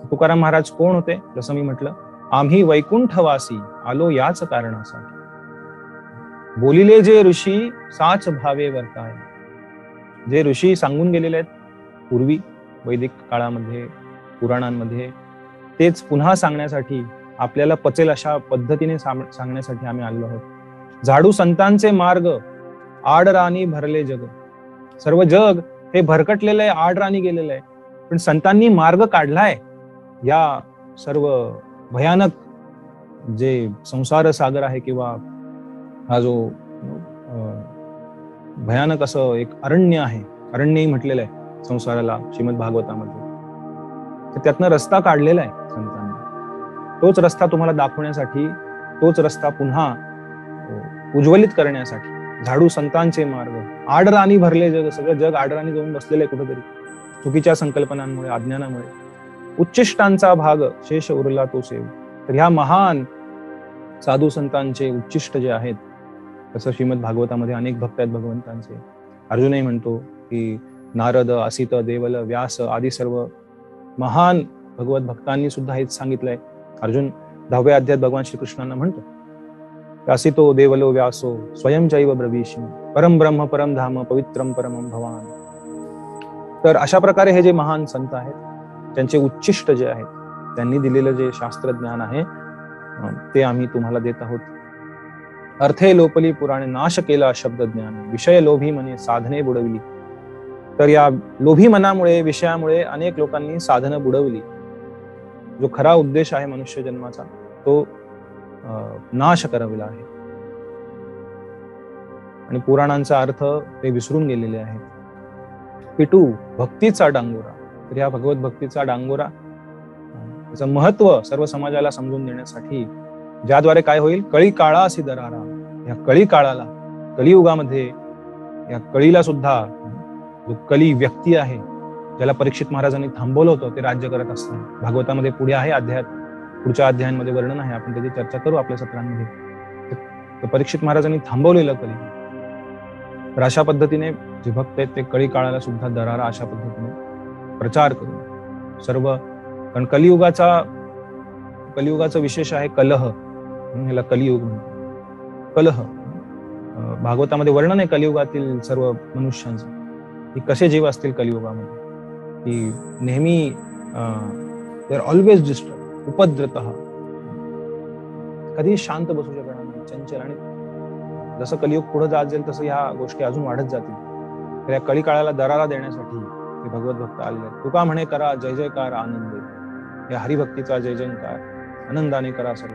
तुकाराम महाराज कोण होते? जसं मी म्हटलं, आम्ही वैकुंठवासी आलो याच कारणासाठी. बोलिले जे ऋषी साच भावे वर्ताय. जे ऋषी सांगून गेलेले आहेत पूर्वी वैदिक काळामध्ये, पुराणांमध्ये, तेच पुन्हा सांगण्यासाठी, आपल्याला पचेल अशा पद्धतीने सांगण्यासाठी आम्ही आलेलो आहोत. झाडू संतांचे मार्ग आडराणी भरले जग. सर्व जग हे भरकटलेलं आहे, आडराणी गेलेलं आहे, पण संतांनी मार्ग काढलाय. या सर्व भयानक जे संसार सागर आहे, किंवा हा जो भयानक असं एक अरण्य आहे, अरण्यही म्हटलेलं आहे संसाराला श्रीमद भागवतामध्ये, तर त्यातनं रस्ता काढलेला आहे संतांनी. तोच रस्ता तुम्हाला दाखवण्यासाठी, तोच रस्ता पुन्हा उज्ज्वलित करण्यासाठी झाडू संतांचे मार्ग, आडराणी भरले जग. सगळं जग आडराणी जाऊन बसलेलं आहे कुठेतरी, चुकीच्या संकल्पनांमुळे, अज्ञानामुळे. उच्चिष्टांचा भाग शेष उरला तो सेव. तर ह्या महान साधू संतांचे उच्चिष्ट जे आहेत, तसं श्रीमद भागवतामध्ये अनेक भक्त आहेत भगवंतांचे. अर्जुनही म्हणतो की नारद, असित, देवल, व्यास आदी सर्व महान भगवत भक्तांनी सुद्धा हेच सांगितलंय. अर्जुन 10व्या अध्यायात भगवान श्रीकृष्णांना म्हणतो, असितो देवलो व्यासो स्वयं चैव ब्रवीषि परम ब्रह्म परम धाम पवित्रम परमं भवान. तर अशा प्रकारे हे जे महान संत आहेत, त्यांचे उच्चिष्ट जे आहेत, त्यांनी दिलेलं जे शास्त्रज्ञान आहे, ते आम्ही तुम्हाला देत आहोत. अर्थे लोपली पुराणे नाश केला शब्द ज्ञान, विषय लोभी मने साधने बुडविली. तर या लोभी मनामुळे, विषयामुळे अनेक लोकांनी साधनं बुडवली. जो खरा उद्देश आहे मनुष्य जन्माचा, तो नाश करविला आहे. आणि पुराणांचा अर्थ ते विसरून गेलेले आहेत. पिटू भक्तीचा डांगोरा. तर या भगवत भक्तीचा डांगोरा, त्याचं महत्व सर्व समाजाला समजून देण्यासाठी, ज्याद्वारे काय होईल, कळी काळा असी दरारा. या कळी काळाला, कलियुगामध्ये, या कळीला सुद्धा जो कली व्यक्ती आहे, ज्याला परीक्षित महाराजांनी थांबवलं होतं, ते राज्य करत असताना भागवतामध्ये पुढे आहे अध्यायात, पुढच्या अध्यायांमध्ये वर्णन आहे, आपण त्याची चर्चा करू आपल्या सत्रांमध्ये. तर परीक्षित महाराजांनी थांबवलेलं कली. तर अशा पद्धतीने जे भक्त आहेत ते कळी काळाला सुद्धा दरारा अशा पद्धतीने प्रचार करून सर्व, कारण कलियुगाचं विशेष आहे कलह. ह्याला कलियुग म्हणतात. कलह भागवतामध्ये वर्णन आहे कलियुगातील सर्व मनुष्यांचं, की कसे जीव असतील कलियुगामध्ये, की नेहमी दे आर ऑलवेज डिस्टर्ब, उपद्रतः, कधी शांत बसू शकणार नाही, चंचल. आणि जसं कलियुग पुढे जात जाईल तसं ह्या गोष्टी अजून वाढत जातील. तर या कळी काळाला दरारा देण्यासाठी हे भगवत भक्त आलेले आहेत. तुका म्हणे करा जय जयकार आनंद, या हरिभक्तीचा जय जयकार आनंदाने करा सर्व.